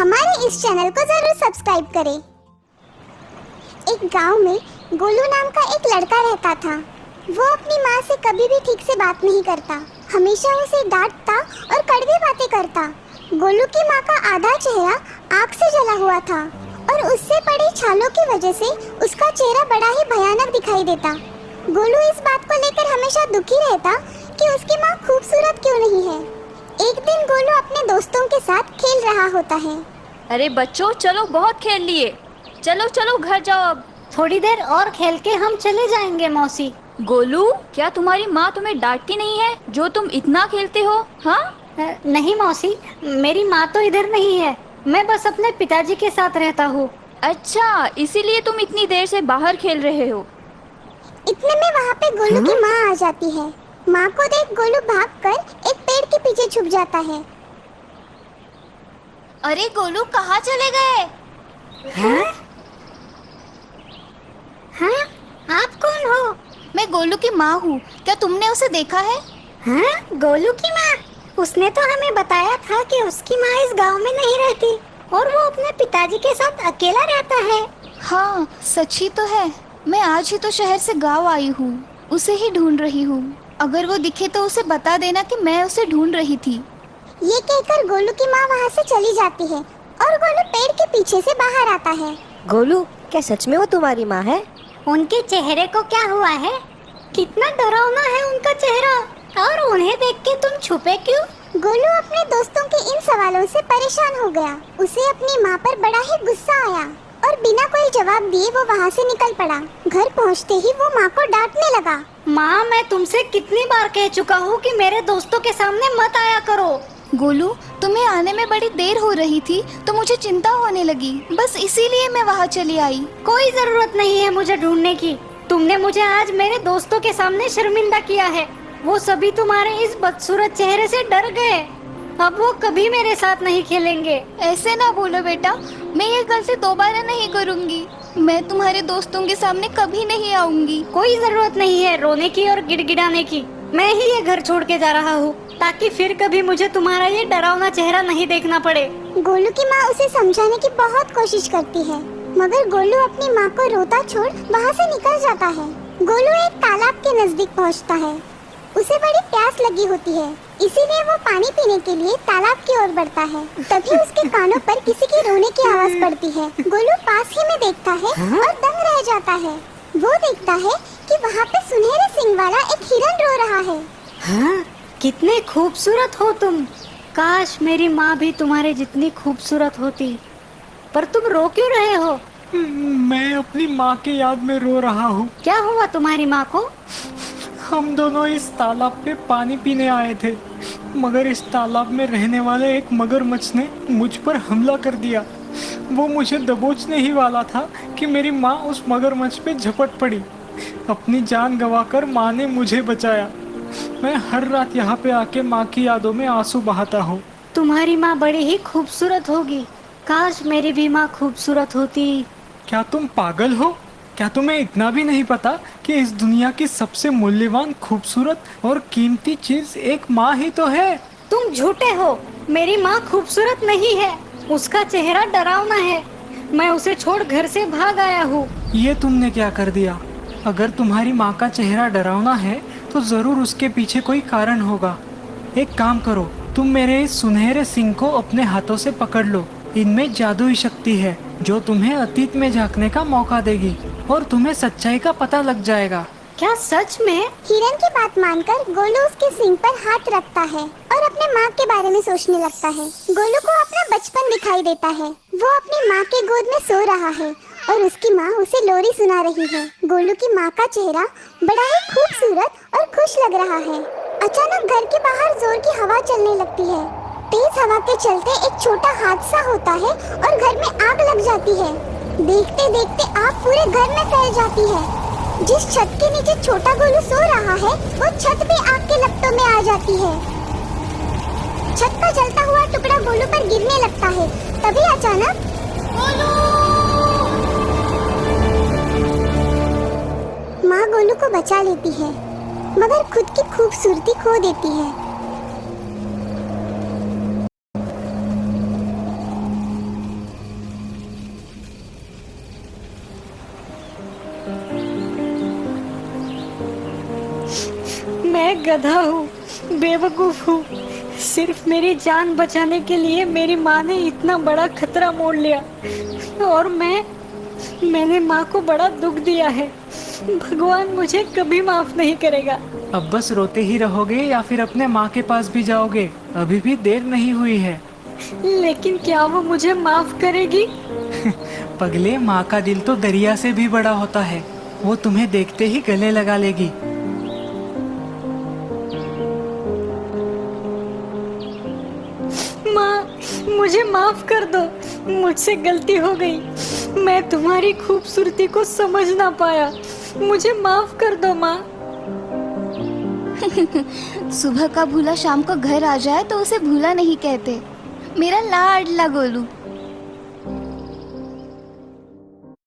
हमारे इस चैनल को जरूर सब्सक्राइब करें। एक गांव में गोलू नाम का एक लड़का रहता था। वो अपनी माँ से कभी भी ठीक से बात नहीं करता, हमेशा उसे डांटता और कड़वी बातें करता। गोलू की माँ का आधा चेहरा आग से जला हुआ था और उससे पड़ी छालों की वजह से उसका चेहरा बड़ा ही भयानक दिखाई देता। गोलू इस बात को लेकर हमेशा दुखी रहता कि उसकी माँ खूबसूरत क्यों नहीं है। एक दिन गोलू अपने दोस्तों के साथ खेल रहा होता है। अरे बच्चों, चलो बहुत खेल लिए, चलो चलो घर जाओ अब। थोड़ी देर और खेल के हम चले जाएंगे मौसी। गोलू, क्या तुम्हारी माँ तुम्हें डांटती नहीं है जो तुम इतना खेलते हो? हाँ? नहीं मौसी, मेरी माँ तो इधर नहीं है, मैं बस अपने पिताजी के साथ रहता हूँ। अच्छा, इसीलिए तुम इतनी देर से बाहर खेल रहे हो। इतने में वहाँ पे गोलू की माँ आ जाती है। माँ को देख गोलू भागकर एक पेड़ के पीछे छुप जाता है। अरे गोलू, कहाँ चले गए? हाँ? हाँ? आप कौन हो? मैं गोलू की माँ हूँ, क्या तुमने उसे देखा है? हाँ? गोलू की माँ? उसने तो हमें बताया था कि उसकी माँ इस गांव में नहीं रहती और वो अपने पिताजी के साथ अकेला रहता है। हाँ, सच ही तो है। मैं आज ही तो शहर से गांव आई हूँ, उसे ही ढूंढ रही हूँ। अगर वो दिखे तो उसे बता देना कि मैं उसे ढूंढ रही थी। ये कहकर गोलू की माँ वहाँ से चली जाती है और गोलू पेड़ के पीछे से बाहर आता है। गोलू, क्या सच में वो तुम्हारी माँ है? उनके चेहरे को क्या हुआ है? कितना डरावना है उनका चेहरा, और उन्हें देख के तुम छुपे क्यों? गोलू अपने दोस्तों के इन सवालों से परेशान हो गया। उसे अपनी माँ पर बड़ा ही गुस्सा आया और बिना कोई जवाब दिए वो वहाँ से निकल पड़ा। घर पहुँचते ही वो माँ को डांटने लगा। माँ, मैं तुमसे कितनी बार कह चुका हूँ कि मेरे दोस्तों के सामने मत आया करो। गोलू, तुम्हें आने में बड़ी देर हो रही थी तो मुझे चिंता होने लगी, बस इसीलिए मैं वहाँ चली आई। कोई जरूरत नहीं है मुझे ढूंढने की। तुमने मुझे आज मेरे दोस्तों के सामने शर्मिंदा किया है। वो सभी तुम्हारे इस बदसूरत चेहरे से डर गए। अब वो कभी मेरे साथ नहीं खेलेंगे। ऐसे ना बोलो बेटा, मैं ये गलती दोबारा नहीं करूँगी। मैं तुम्हारे दोस्तों के सामने कभी नहीं आऊंगी। कोई जरूरत नहीं है रोने की और गिड़गिड़ाने की। मैं ही ये घर छोड़ के जा रहा हूँ ताकि फिर कभी मुझे तुम्हारा ये डरावना चेहरा नहीं देखना पड़े। गोलू की माँ उसे समझाने की बहुत कोशिश करती है, मगर गोलू अपनी माँ को रोता छोड़ वहाँ से निकल जाता है। गोलू एक तालाब के नजदीक पहुँचता है। उसे बड़ी प्यास लगी होती है, इसीलिए वो पानी पीने के लिए तालाब की ओर बढ़ता है। तभी उसके कानों पर किसी की रोने की आवाज पड़ती है। गोलू पास ही में देखता है और दंग रह जाता है। वो देखता है कि वहाँ पे सुनहरे सींग वाला एक हिरन रो रहा है। हाँ, कितने खूबसूरत हो तुम। काश मेरी माँ भी तुम्हारे जितनी खूबसूरत होती। पर तुम रो क्यों रहे हो? मैं अपनी माँ के याद में रो रहा हूँ। क्या हुआ तुम्हारी माँ को? हम दोनों इस तालाब पे पानी पीने आए थे, मगर इस तालाब में रहने वाले एक मगरमच्छ ने मुझ पर हमला कर दिया। वो मुझे दबोचने ही वाला था कि मेरी माँ उस मगरमच्छ पे झपट पड़ी। अपनी जान गंवाकर माँ ने मुझे बचाया। मैं हर रात यहाँ पे आके माँ की यादों में आंसू बहाता हूँ। तुम्हारी माँ बड़ी ही खूबसूरत होगी। काश मेरी भी माँ खूबसूरत होती। क्या तुम पागल हो? क्या तुम्हें इतना भी नहीं पता कि इस दुनिया की सबसे मूल्यवान, खूबसूरत और कीमती चीज एक माँ ही तो है? तुम झूठे हो। मेरी माँ खूबसूरत नहीं है, उसका चेहरा डरावना है। मैं उसे छोड़ घर से भाग आया हूँ। ये तुमने क्या कर दिया? अगर तुम्हारी माँ का चेहरा डरावना है तो जरूर उसके पीछे कोई कारण होगा। एक काम करो, तुम मेरे इस सुनहरे सींग को अपने हाथों से पकड़ लो। इनमें जादुई शक्ति है जो तुम्हें अतीत में झांकने का मौका देगी और तुम्हें सच्चाई का पता लग जाएगा। क्या सच में? हिरन की बात मानकर गोलू उसके सींग पर हाथ रखता है और अपने माँ के बारे में सोचने लगता है। गोलू को अपना बचपन दिखाई देता है। वो अपनी माँ के गोद में सो रहा है और उसकी माँ उसे लोरी सुना रही है। गोलू की माँ का चेहरा बड़ा ही खूबसूरत और खुश लग रहा है। अचानक घर के बाहर जोर की हवा चलने लगती है। तेज हवा के चलते एक छोटा हादसा होता है और घर में आग लग जाती है। देखते देखते आग पूरे घर में फैल जाती है। जिस छत के नीचे छोटा गोलू सो रहा है वो छत भी आग के लपटों में आ जाती है। छत का जलता हुआ टुकड़ा गोलू पर गिरने लगता है। तभी अचानक माँ गोलू को बचा लेती है, मगर खुद की खूबसूरती खो देती है। गधा हूँ, बेवकूफ हूँ। सिर्फ मेरी जान बचाने के लिए मेरी माँ ने इतना बड़ा खतरा मोल लिया और मैंने माँ को बड़ा दुख दिया है। भगवान मुझे कभी माफ नहीं करेगा। अब बस रोते ही रहोगे या फिर अपने माँ के पास भी जाओगे? अभी भी देर नहीं हुई है। लेकिन क्या वो मुझे माफ करेगी? पगले, माँ का दिल तो दरिया से भी बड़ा होता है। वो तुम्हें देखते ही गले लगा लेगी। माँ, मुझे माफ कर दो, मुझसे गलती हो गई। मैं तुम्हारी खूबसूरती को समझ ना पाया, मुझे माफ कर दो माँ। सुबह का भूला शाम को घर आ जाए तो उसे भूला नहीं कहते। मेरा लाडला गोलू।